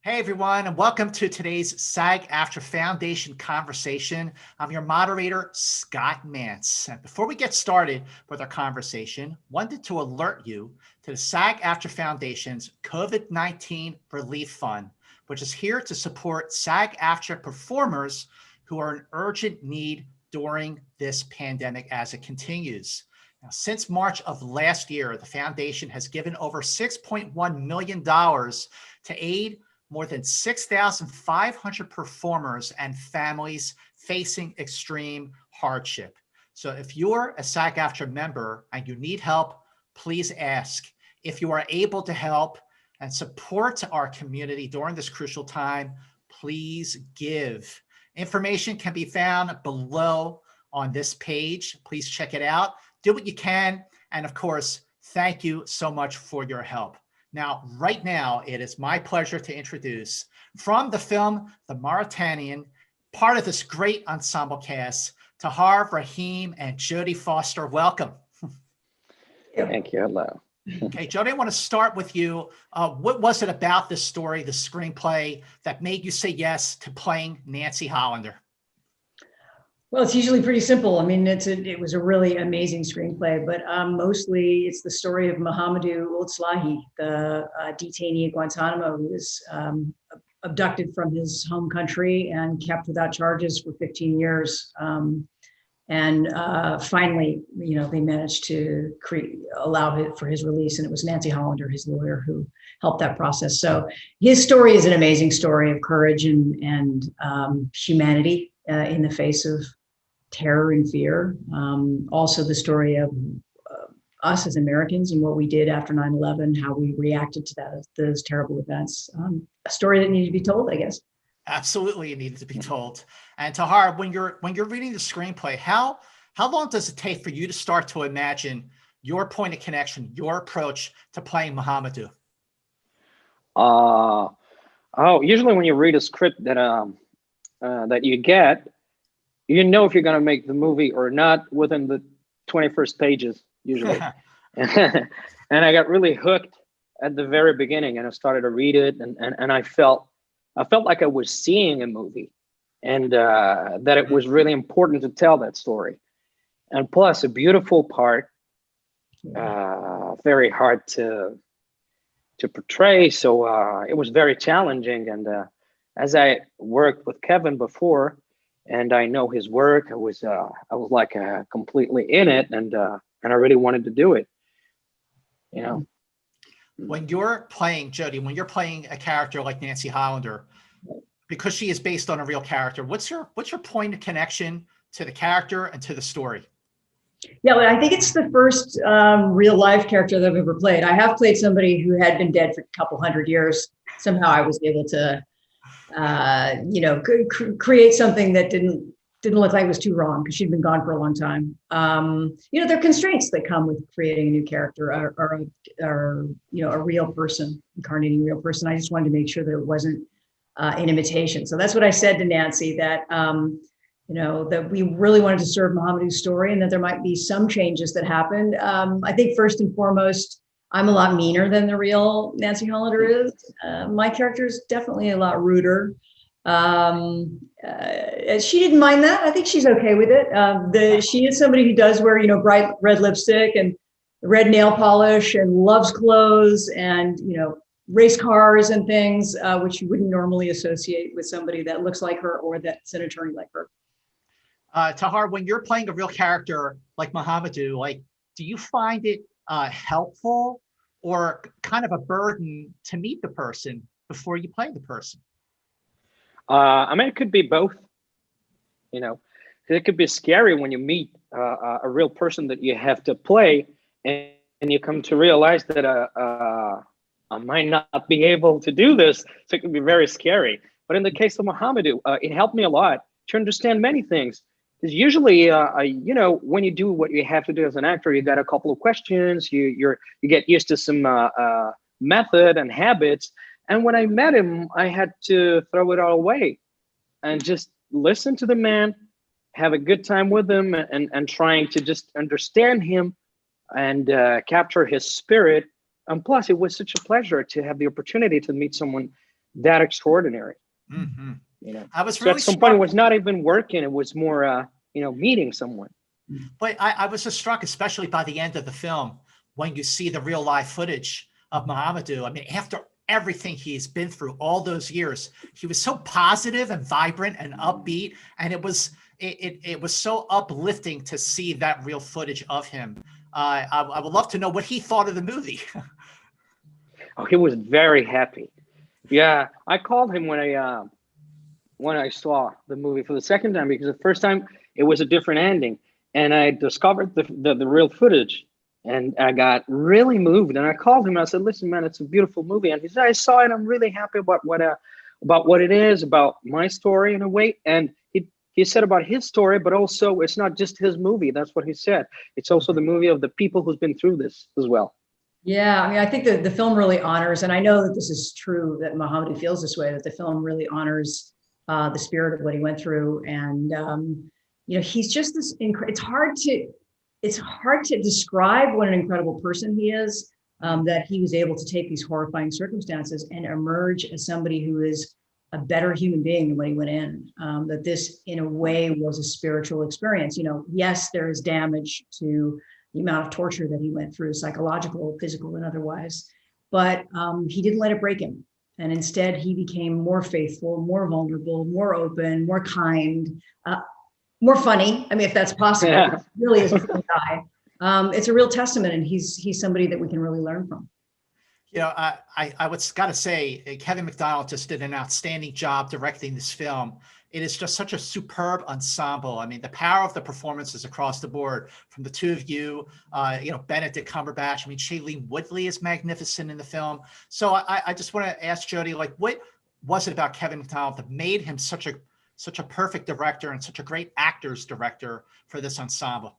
Hey everyone, and welcome to today's SAG-AFTRA Foundation conversation. I'm your moderator, Scott Mantz. And before we get started with our conversation, wanted to alert you to the SAG-AFTRA Foundation's COVID-19 Relief Fund, which is here to support SAG-AFTRA performers who are in urgent need during this pandemic as it continues. Now, since March of last year, the foundation has given over $6.1 million to aid more than 6,500 performers and families facing extreme hardship. So if you're a SAG-AFTRA member and you need help, please ask. If you are able to help and support our community during this crucial time, please give. Information can be found below on this page. Please check it out. Do what you can. And of course, thank you so much for your help. Now, right now, it is my pleasure to introduce from the film, The Mauritanian, part of this great ensemble cast, Tahar Rahim and Jodie Foster. Welcome. Thank you. Hello. Okay, Jodie, I want to start with you. What was it about this story, the screenplay, that made you say yes to playing Nancy Hollander? Well, it's usually pretty simple. I mean, it was a really amazing screenplay, but mostly it's the story of Mohamedou Ould-Slahi, the detainee at Guantanamo who was abducted from his home country and kept without charges for 15 years. Finally, they managed to allow for his release, and it was Nancy Hollander, his lawyer, who helped that process. So his story is an amazing story of courage and humanity in the face of terror and fear. Also the story of us as Americans and what we did after 9/11, how we reacted to those terrible events. A story that needed to be told, I guess. Absolutely, it needed to be told. And Tahar, when you're reading the screenplay, how long does it take for you to start to imagine your point of connection, your approach to playing Mohamedou? Usually when you read a script that you get, you know if you're going to make the movie or not within the 21st pages, usually. And I got really hooked at the very beginning, and I started to read it, and I felt like I was seeing a movie, and that it was really important to tell that story. And plus, a beautiful part, very hard to portray. So it was very challenging. And as I worked with Kevin before, and I know his work, I was like completely in it, and I really wanted to do it. When you're playing, Jodie, when you're playing a character like Nancy Hollander, because she is based on a real character, what's your point of connection to the character and to the story? Yeah, well, I think it's the first real life character that I've ever played. I have played somebody who had been dead for a couple hundred years. Somehow I was able to create something that didn't look like it was too wrong, because she'd been gone for a long time. There are constraints that come with creating a new character or a real person, incarnating a real person. I just wanted to make sure that it wasn't an imitation. So that's what I said to Nancy, that that we really wanted to serve Mohamedou's story, and that there might be some changes that happened. I think first and foremost, I'm a lot meaner than the real Nancy Hollander is. My character is definitely a lot ruder. She didn't mind that. I think she's okay with it. She is somebody who does wear, bright red lipstick and red nail polish, and loves clothes and, race cars and things, which you wouldn't normally associate with somebody that looks like her or that's an attorney like her. Tahar, when you're playing a real character like Mohamedou, do you find it helpful or kind of a burden to meet the person before you play the person? It could be both. It could be scary when you meet a real person that you have to play, and you come to realize that I might not be able to do this. So it can be very scary. But in the case of Mohamedou, it helped me a lot to understand many things. Because usually, when you do what you have to do as an actor, you got a couple of questions. You get used to some method and habits. And when I met him, I had to throw it all away and just listen to the man, have a good time with him, and trying to just understand him and capture his spirit. And plus, it was such a pleasure to have the opportunity to meet someone that extraordinary. Mhm. You know, I was so really at some point it struck, was not even working; it was more, meeting someone. but I was just struck, especially by the end of the film, when you see the real live footage of Mahamadou. I mean, after everything he's been through all those years, he was so positive and vibrant and upbeat, and it was so uplifting to see that real footage of him. I would love to know what he thought of the movie. Oh, he was very happy. Yeah, I called him when I saw the movie for the second time, because the first time it was a different ending, and I discovered the real footage, and I got really moved. And I called him. I said, "Listen, man, it's a beautiful movie." And he said, "I saw it. I'm really happy about what it is, about my story in a way." And he said about his story, but also it's not just his movie. That's what he said. It's also the movie of the people who's been through this as well. Yeah, I mean, I think that the film really honors, and I know that this is true, that Mohammed feels this way, that the film really honors the spirit of what he went through. And, he's just this, it's hard to describe what an incredible person he is, that he was able to take these horrifying circumstances and emerge as somebody who is a better human being than when he went in. That this, in a way, was a spiritual experience. Yes, there is damage to the amount of torture that he went through, psychological, physical, and otherwise. But he didn't let it break him. And instead, he became more faithful, more vulnerable, more open, more kind, more funny. I mean, if that's possible, Yeah. he really is a funny guy. It's a real testament, and he's somebody that we can really learn from. I was got to say, Kevin McDonald just did an outstanding job directing this film. It is just such a superb ensemble. I mean, the power of the performances across the board from the two of you, Benedict Cumberbatch. I mean, Shailene Woodley is magnificent in the film. So I just want to ask Jodie, like, what was it about Kevin McDonald that made him such a perfect director and such a great actor's director for this ensemble?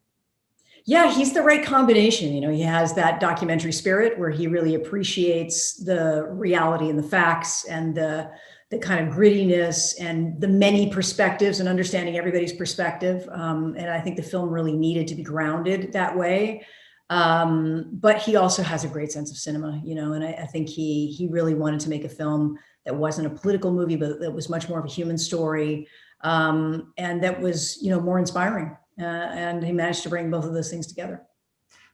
Yeah, he's the right combination. He has that documentary spirit where he really appreciates the reality and the facts, and the kind of grittiness and the many perspectives, and understanding everybody's perspective. And I think the film really needed to be grounded that way. But he also has a great sense of cinema, and I think he really wanted to make a film that wasn't a political movie, but that was much more of a human story, and that was, more inspiring. And he managed to bring both of those things together.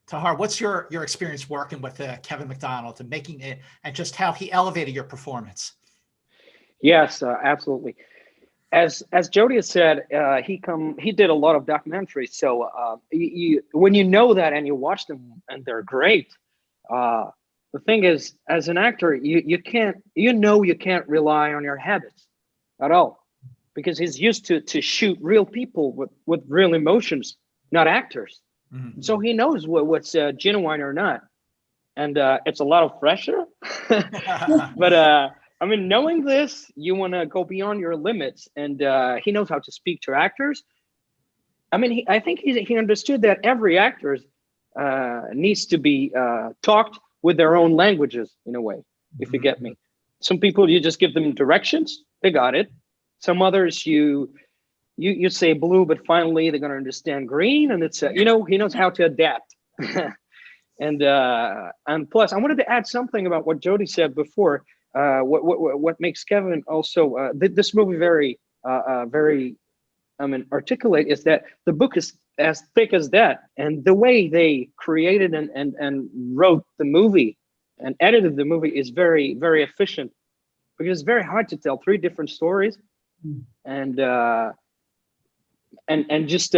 Tahar, what's your experience working with Kevin McDonald and making it, and just how he elevated your performance? Yes, absolutely. As Jodie has said, he did a lot of documentaries. So when you know that and you watch them and they're great, the thing is, as an actor, you can't rely on your habits at all, because he's used to shoot real people with real emotions, not actors. Mm-hmm. So he knows what's genuine or not, and it's a lot of pressure. But I mean, knowing this, you want to go beyond your limits, and he knows how to speak to actors. I mean, I think he understood that every actor needs to be talked with their own languages, in a way, if you get me. Some people, you just give them directions, they got it. Some others, you say blue, but finally they're going to understand green, and it's he knows how to adapt. And plus, I wanted to add something about what Jodie said before. What makes Kevin also this movie very articulate is that the book is as thick as that, and the way they created and wrote the movie and edited the movie is very, very efficient, because it's very hard to tell three different stories and just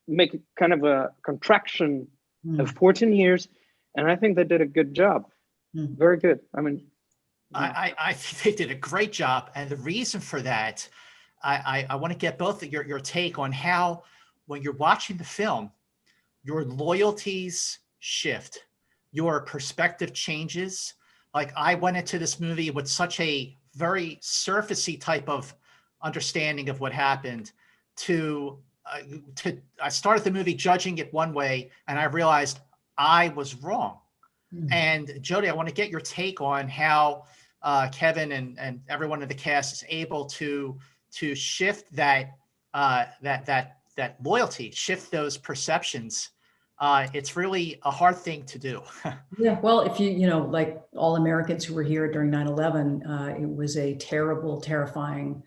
make kind of a contraction of 14 years, and I think they did a good job. Very good. I mean, I think they did a great job, and the reason for that, I want to get both of your take on how, when you're watching the film, your loyalties shift, your perspective changes. Like, I went into this movie with such a very surfacey type of understanding of what happened to I started the movie judging it one way, and I realized I was wrong. And Jodie, I want to get your take on how Kevin and everyone in the cast is able to shift that loyalty, shift those perceptions it's really a hard thing to do. Yeah, well, if you know, like all Americans who were here during 9/11, it was a terrible, terrifying,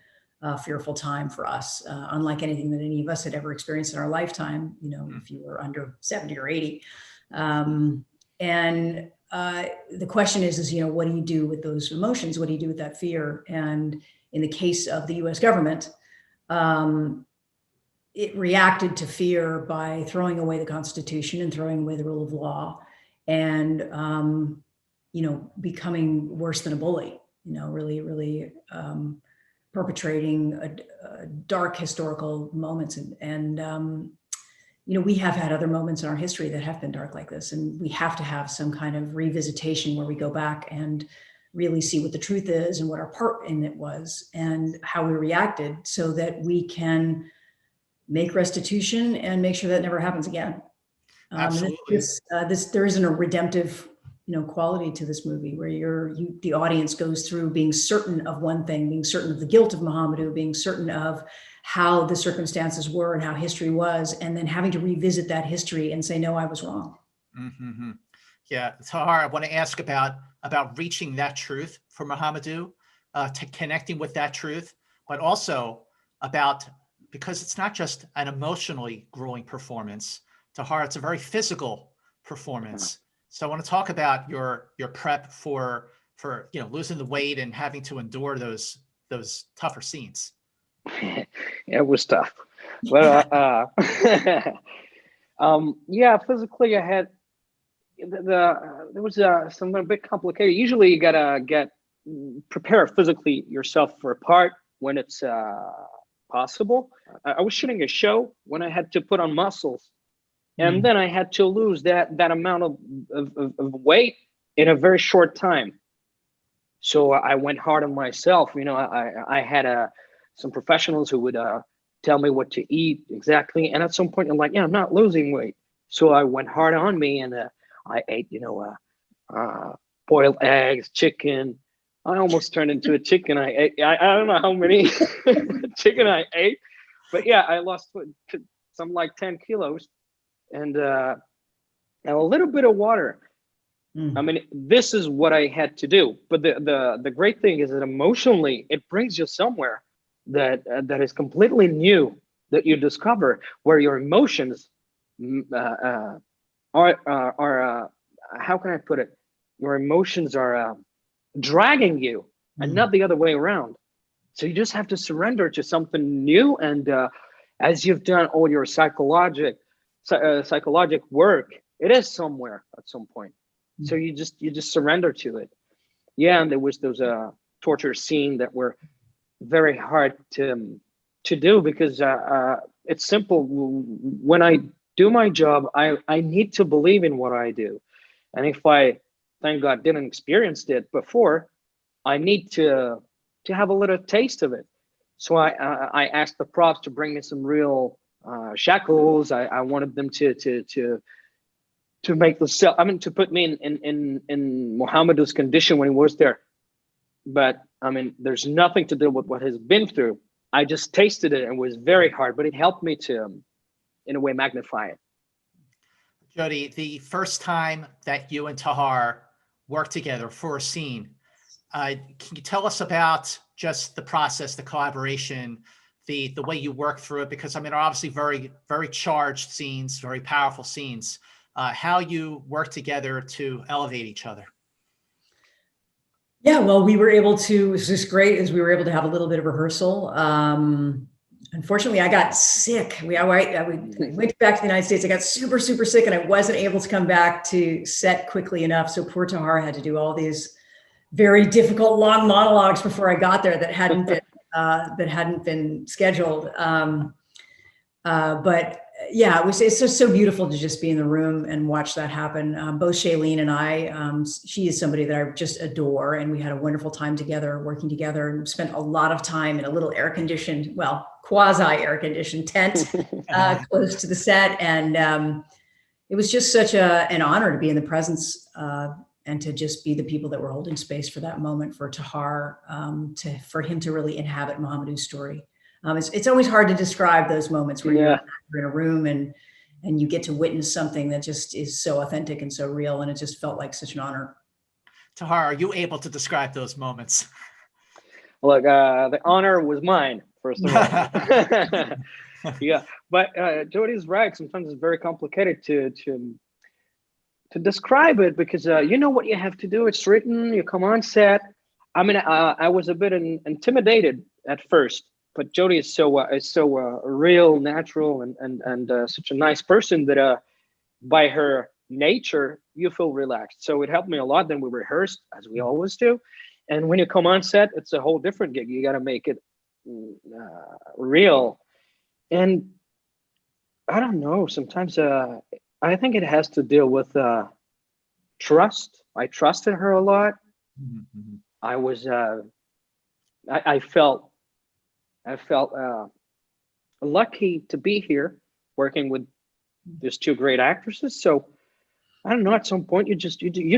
fearful time for us, unlike anything that any of us had ever experienced in our lifetime, you know, if you were under 70 or 80. And the question is, you know, what do you do with those emotions? What do you do with that fear? And in the case of the US government, it reacted to fear by throwing away the Constitution and throwing away the rule of law, and you know, becoming worse than a bully. You know, really perpetrating a dark historical moments, and you know, we have had other moments in our history that have been dark like this, and we have to have some kind of revisitation where we go back and really see what the truth is and what our part in it was and how we reacted, so that we can make restitution and make sure that never happens again. Absolutely. There isn't a redemptive, you know, quality to this movie where the audience goes through being certain of one thing, being certain of the guilt of Mohamedou, being certain of how the circumstances were and how history was, and then having to revisit that history and say, no, I was wrong. Mm-hmm. Yeah, Tahar, I want to ask about reaching that truth for Mohamedou, to connecting with that truth, but also about, because it's not just an emotionally grueling performance, Tahar, it's a very physical performance. So I want to talk about your prep for you know, losing the weight and having to endure those tougher scenes. Yeah, it was tough. But yeah, physically I had there was something a bit complicated. Usually you gotta prepare physically yourself for a part when it's possible. I was shooting a show when I had to put on muscles, and then I had to lose that amount of weight in a very short time. So I went hard on myself. You know, I had some professionals who would tell me what to eat exactly, and at some point I'm like, yeah, I'm not losing weight. So I went hard on me, and I ate, you know, boiled eggs, chicken. I almost turned into a chicken. I don't know how many chicken I ate, but yeah, I lost some like 10 kilos and a little bit of water. I mean, this is what I had to do. But the great thing is that emotionally, it brings you somewhere that is completely new, that you discover, where your emotions are how can I put it? Your emotions are dragging you, and not the other way around. So you just have to surrender to something new. And as you've done all your psychologic work, it is somewhere at some point. So you just surrender to it. Yeah, and there was those torture scenes that were very hard to do, because it's simple. When I do my job, I need to believe in what I do, and if I, thank God, didn't experience it before, I need to have a little taste of it. So I asked the props to bring me some real shackles. I wanted them to make the cell. I mean, to put me in Mohamedou's condition when he was there. But I mean, there's nothing to do with what he's been through. I just tasted it, and it was very hard, but it helped me to, in a way, magnify it. Jodie, the first time that you and Tahar worked together for a scene, can you tell us about just the process, the collaboration, the way you work through it? Because I mean, obviously very, very charged scenes, very powerful scenes, how you work together to elevate each other. Yeah, well, we were able to, it was just great, as we were able to have a little bit of rehearsal. Unfortunately, I got sick. I went back to the United States. I got super, super sick, and I wasn't able to come back to set quickly enough. So poor Tahar had to do all these very difficult long monologues before I got there that hadn't been scheduled. But yeah, it's just so beautiful to just be in the room and watch that happen. Both Shailene and I, she is somebody that I just adore, and we had a wonderful time together, working together, and spent a lot of time in a little air-conditioned, well, quasi-air-conditioned tent close to the set. And it was just such an honor to be in the presence and to just be the people that were holding space for that moment for Tahar, for him to really inhabit Mohamedou's story. It's always hard to describe those moments where you're in a room and and you get to witness something that just is so authentic and so real. And it just felt like such an honor. Tahar, are you able to describe those moments? Look, the honor was mine, first of all. Yeah, but Jodie's right. Sometimes it's very complicated to describe it, because you know what you have to do. It's written. You come on set. I mean, I was a bit intimidated at first, but Jodie is so real, natural, and such a nice person that by her nature you feel relaxed. So it helped me a lot. Then we rehearsed, as we always do, and when you come on set, it's a whole different gig. You got to make it real, and I don't know. Sometimes I think it has to deal with trust. I trusted her a lot. Mm-hmm. I was I felt lucky to be here working with these two great actresses. So I don't know, at some point you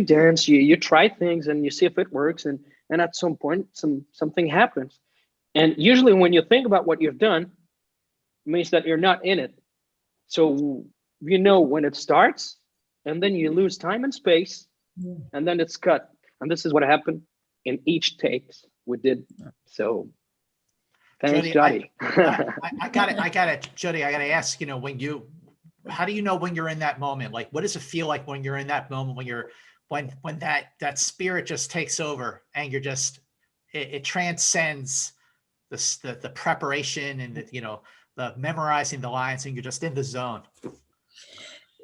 dance, you try things and you see if it works, and at some point something happens. And usually when you think about what you've done, it means that you're not in it. So you know when it starts, and then you lose time and space, and then it's cut. And this is what happened in each takes we did. So thanks, Jodie. I got it, Jodie. I got to ask, how do you know when you're in that moment? Like, what does it feel like when you're in that moment, when that spirit just takes over and you're just, it transcends the preparation and the memorizing the lines, and you're just in the zone?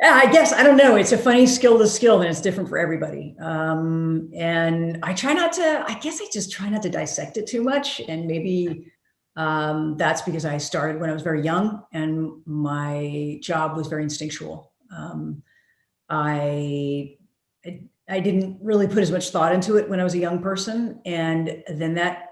Yeah, I guess, I don't know. It's a funny skill to skill, and it's different for everybody. And I just try not to dissect it too much. And maybe that's because I started when I was very young and my job was very instinctual. I didn't really put as much thought into it when I was a young person. And then that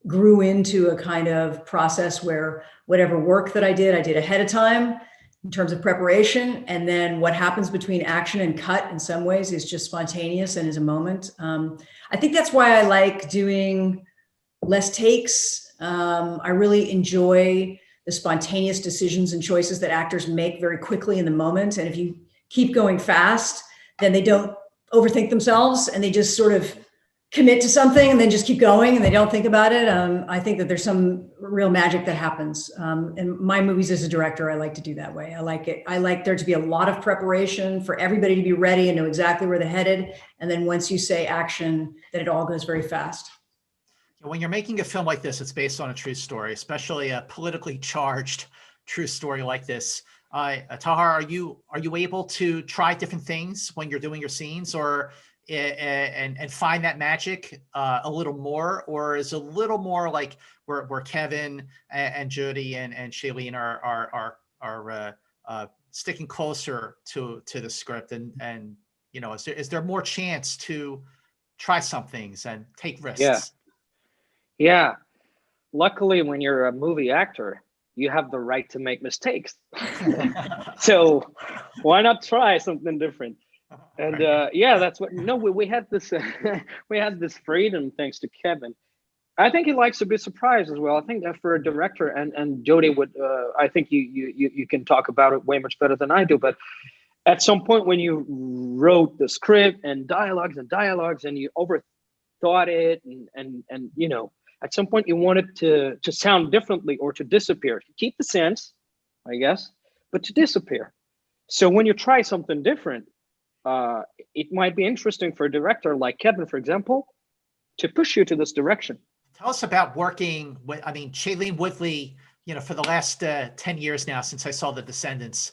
grew into a kind of process where whatever work that I did ahead of time in terms of preparation. And then what happens between action and cut in some ways is just spontaneous and is a moment. I think that's why I like doing less takes. I really enjoy the spontaneous decisions and choices that actors make very quickly in the moment. And if you keep going fast, then they don't overthink themselves and they just sort of commit to something and then just keep going and they don't think about it. I think that there's some real magic that happens. In my movies as a director, I like to do that way. I like it. I like there to be a lot of preparation for everybody to be ready and know exactly where they're headed. And then once you say action, that it all goes very fast. When you're making a film like this, it's based on a true story, especially a politically charged true story like this. Tahar, are you able to try different things when you're doing your scenes, or and find that magic a little more, or is it a little more like where Kevin and Jodie and Shailene are sticking closer to the script, and is there more chance to try some things and take risks? Yeah. Luckily, when you're a movie actor, you have the right to make mistakes. So why not try something different? And that's what. No, we had this we had this freedom thanks to Kevin. I think he likes to be surprised as well. I think that for a director, and Jodie would, I think you can talk about it way much better than I do. But at some point when you wrote the script and dialogues and you overthought it, and at some point you want it to sound differently or to disappear. Keep the sense, I guess, but to disappear. So when you try something different, it might be interesting for a director like Kevin, for example, to push you to this direction. Tell us about working with, Shailene Woodley, for the last 10 years now, since I saw The Descendants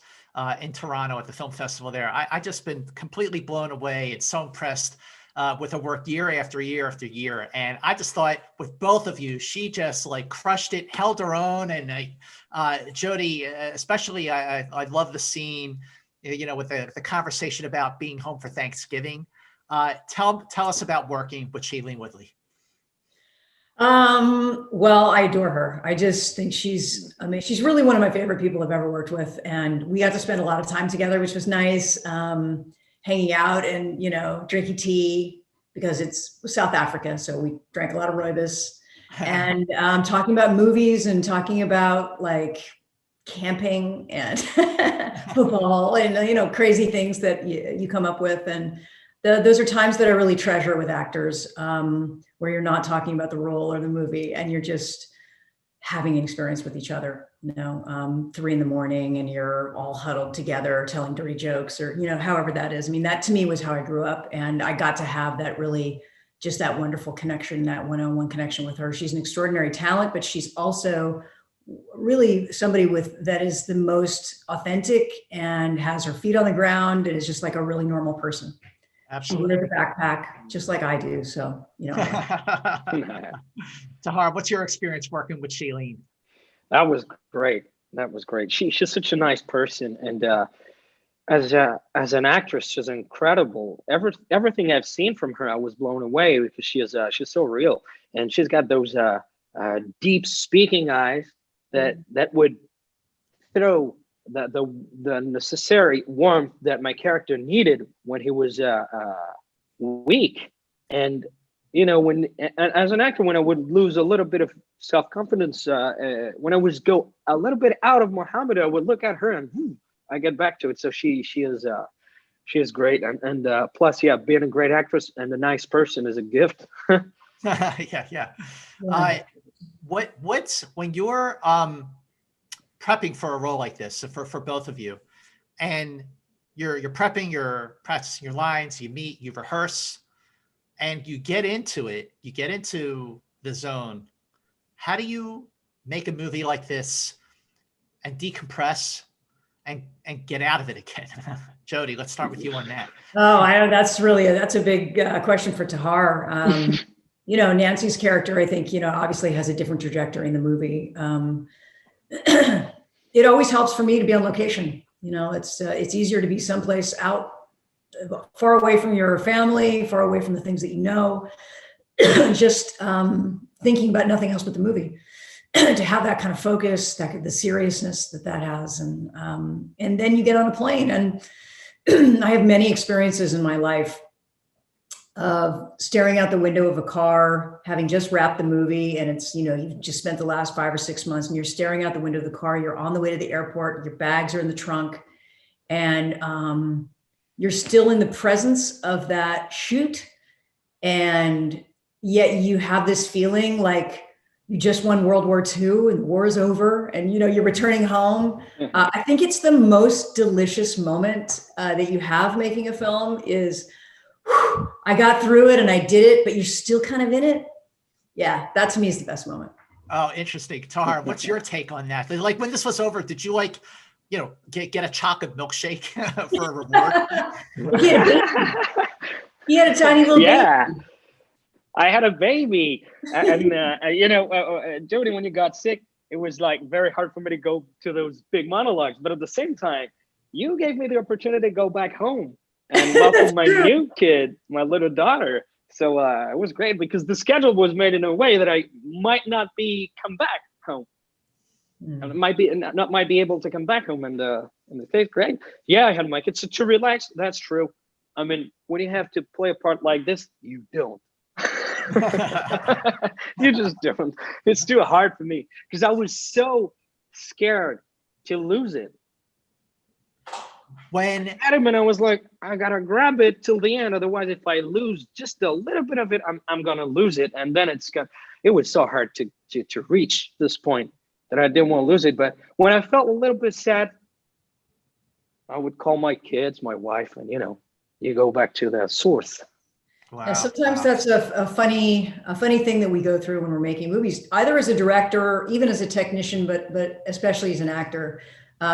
in Toronto at the film festival there. I just been completely blown away and so impressed with her work year after year after year. And I just thought with both of you, she just crushed it, held her own. And Jodie, especially, I love the scene, with the conversation about being home for Thanksgiving. Tell us about working with Shailene Woodley. Well, I adore her. I just think she's really one of my favorite people I've ever worked with. And we got to spend a lot of time together, which was nice. Hanging out and, drinking tea, because it's South Africa. So we drank a lot of rooibos and talking about movies and talking about camping and football and, you know, crazy things that you come up with. And those are times that I really treasure with actors, where you're not talking about the role or the movie and you're just having an experience with each other, you know, 3 a.m. and you're all huddled together telling dirty jokes or, you know, however that is. I mean, that to me was how I grew up, and I got to have that really, just that wonderful connection, that one-on-one connection with her. She's an extraordinary talent, but she's also really somebody that is the most authentic and has her feet on the ground and is just like a really normal person. Absolutely. She wears a backpack just like I do. So, you know. Tahar, what's your experience working with Shailene? That was great. That was great. She's such a nice person, and as an actress, she's incredible. Everything I've seen from her, I was blown away because she's so real, and she's got those deep speaking eyes that would throw the necessary warmth that my character needed when he was weak. And you know, as an actor, when I would lose a little bit of self-confidence, when I was go a little bit out of Muhammad, I would look at her and I get back to it. So she is great, and plus, yeah, being a great actress and a nice person is a gift. Yeah. What's when you're prepping for a role like this, for both of you, and you're prepping, you're practicing your lines, you meet, you rehearse, and you get into it, you get into the zone. How do you make a movie like this and decompress and get out of it again? Jodie, let's start with you on that. Oh, I know that's a big question for Tahar. You know, Nancy's character, I think, you know, obviously has a different trajectory in the movie. It always helps for me to be on location. You know, it's easier to be someplace out, far away from your family, far away from the things that you know, just thinking about nothing else but the movie. To have that kind of focus, the seriousness that has, and then you get on a plane. And I have many experiences in my life of staring out the window of a car, having just wrapped the movie, and it's, you know, you've just spent the last 5 or 6 months, and you're staring out the window of the car. You're on the way to the airport. Your bags are in the trunk, and you're still in the presence of that shoot, and yet you have this feeling like you just won World War II and the war is over, and you know you're returning home. I think it's the most delicious moment that you have making a film is, whew, I got through it and I did it, but you're still kind of in it. Yeah, that to me is the best moment. Oh, interesting. Tahar, what's your take on that? Like when this was over, did you like, you know, get a chocolate milkshake for a reward? He had a tiny little baby. I had a baby, and you know, Jodie, when you got sick, it was like very hard for me to go to those big monologues. But at the same time, you gave me the opportunity to go back home and welcome my new kid, my little daughter. So it was great because the schedule was made in a way that I might not come back home. And might be able to come back home in the 5th grade. Yeah, I had my kids to relax. That's true. I mean, when you have to play a part like this, you don't. You just don't. It's too hard for me because I was so scared to lose it. When adamant, I was like, I gotta grab it till the end. Otherwise, if I lose just a little bit of it, I'm gonna lose it. And then it was so hard to reach this point that I didn't want to lose it. But when I felt a little bit sad, I would call my kids, my wife, and you know, you go back to the source. Wow. And sometimes that's a funny thing that we go through when we're making movies, either as a director, even as a technician, but especially as an actor.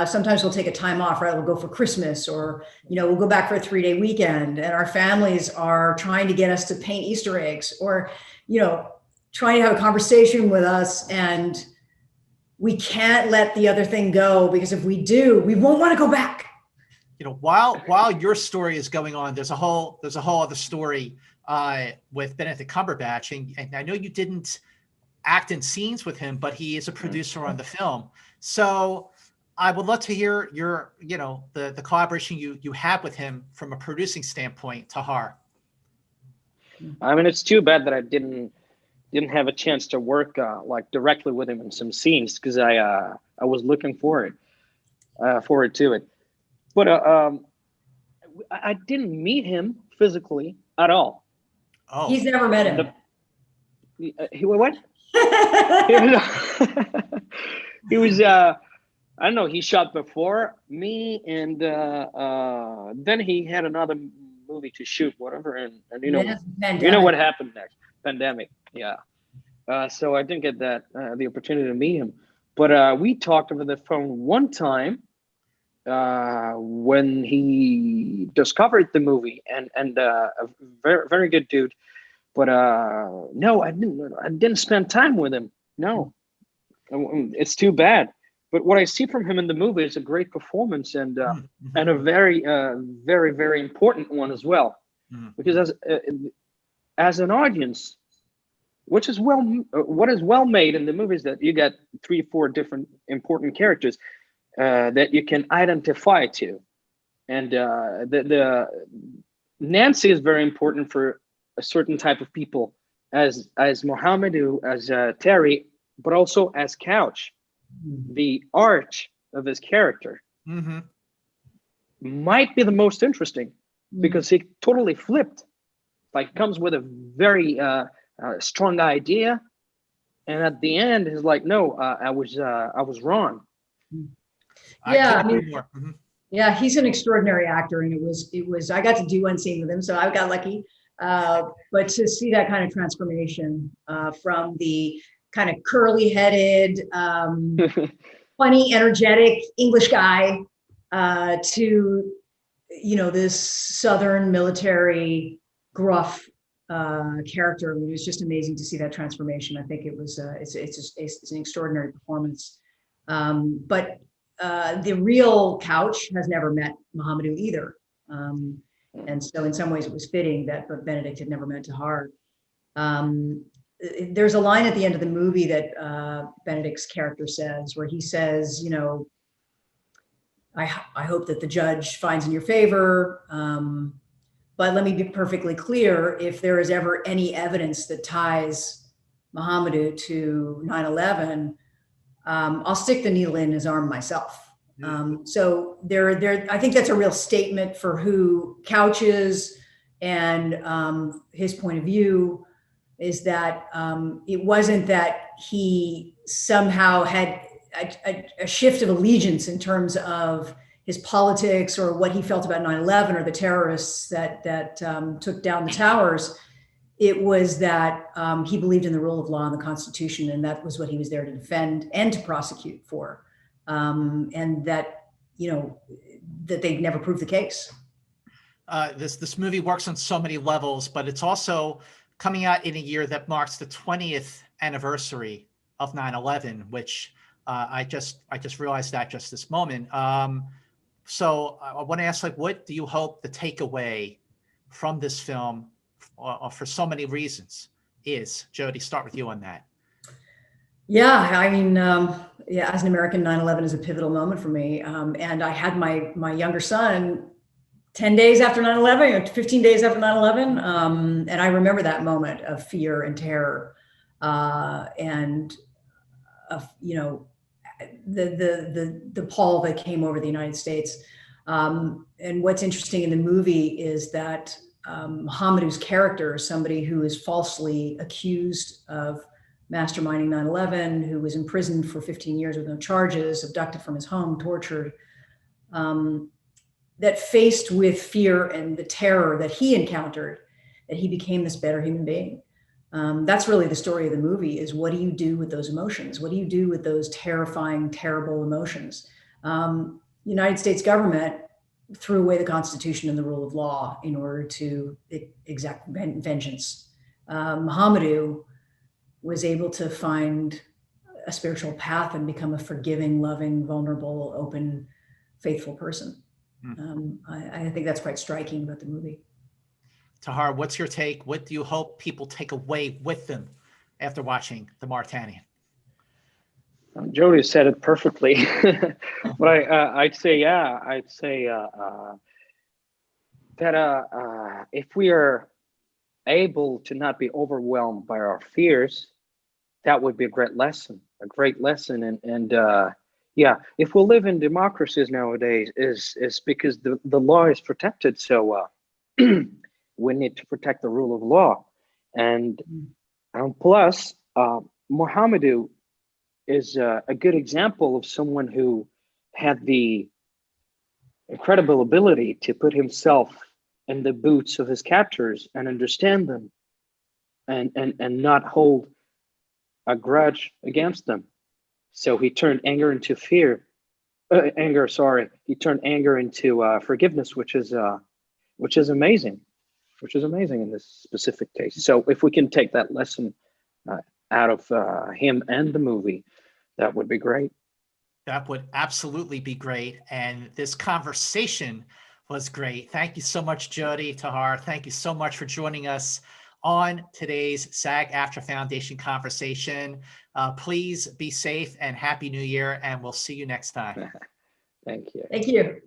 Sometimes we'll take a time off, right? We'll go for Christmas, or, you know, we'll go back for a 3-day weekend, and our families are trying to get us to paint Easter eggs, or, you know, trying to have a conversation with us, and we can't let the other thing go, because if we do, we won't want to go back. You know, while your story is going on, there's a whole other story with Benedict Cumberbatch, and I know you didn't act in scenes with him, but he is a producer on the film. So I would love to hear your, you know, the collaboration you had with him from a producing standpoint, Tahar. I mean, it's too bad that I didn't didn't have a chance to work like directly with him in some scenes because I was looking forward to it. But I didn't meet him physically at all. Oh, He's never met him. He what? He was I don't know, he shot before me, and then he had another movie to shoot, whatever, and you know what happened next. Pandemic. Yeah. So I didn't get that the opportunity to meet him. But we talked over the phone one time when he discovered the movie, and a very, very good dude. But no, I didn't spend time with him. No, it's too bad. But what I see from him in the movie is a great performance, and a very, very, very important one as well. Because as an audience, what is well made in the movies, that you get 3-4 different important characters that you can identify to, and the Nancy is very important for a certain type of people, as Mohamedou, as Terry, but also as Couch. The arch of his character might be the most interesting, because he totally flipped. Like, comes with a very strong idea, and at the end he's like, no, I was wrong. Yeah, yeah, he's an extraordinary actor, and it was I got to do one scene with him, so I got lucky. But to see that kind of transformation from the kind of curly-headed, funny, energetic English guy to, this Southern military gruff character. It was just amazing to see that transformation. I think it was it's an extraordinary performance. But the real Couch has never met Mohamedou either. And so in some ways it was fitting that Benedict had never met Tahar. There's a line at the end of the movie that Benedict's character says, where he says, I hope that the judge finds in your favor. But let me be perfectly clear, if there is ever any evidence that ties Mohamedou to 9/11, I'll stick the needle in his arm myself. So I think that's a real statement for who Couch is, and his point of view is that it wasn't that he somehow had a shift of allegiance in terms of his politics or what he felt about 9/11 or the terrorists that took down the towers. It was that he believed in the rule of law and the Constitution, and that was what he was there to defend and to prosecute for. And that, that they never proved the case. This movie works on so many levels, but it's also coming out in a year that marks the 20th anniversary of 9/11, which I just realized that just this moment. So I want to ask, what do you hope the takeaway from this film, for so many reasons, is? Jodie, start with you on that. Yeah, I mean, as an American, 9/11 is a pivotal moment for me. And I had my younger son 10 days after 9/11, 15 days after 9/11. And I remember that moment of fear and terror, and of, the pall that came over the United States. And what's interesting in the movie is that Mohamedou's character is somebody who is falsely accused of masterminding 9/11, who was imprisoned for 15 years with no charges, abducted from his home, tortured, that faced with fear and the terror that he encountered, that he became this better human being. That's really the story of the movie, is what do you do with those emotions? What do you do with those terrifying, terrible emotions? United States government threw away the Constitution and the rule of law in order to exact vengeance. Mohamedou was able to find a spiritual path and become a forgiving, loving, vulnerable, open, faithful person. I think that's quite striking about the movie. Tahar, what's your take? What do you hope people take away with them after watching The Mauritanian? Jodie said it perfectly. But I'd say that if we are able to not be overwhelmed by our fears, that would be a great lesson, And yeah, if we live in democracies nowadays, is because the law is protected so well. We need to protect the rule of law. And plus, Mohamedou is a good example of someone who had the incredible ability to put himself in the boots of his captors and understand them, and not hold a grudge against them. So he turned anger into fear. He turned anger into forgiveness, which is amazing. Which is amazing in this specific case. So if we can take that lesson out of him and the movie, that would be great. That would absolutely be great. And this conversation was great. Thank you so much, Jodie, Tahar. Thank you so much for joining us on today's SAG-AFTRA Foundation conversation. Please be safe and Happy New Year, and we'll see you next time. Thank you. Thank you.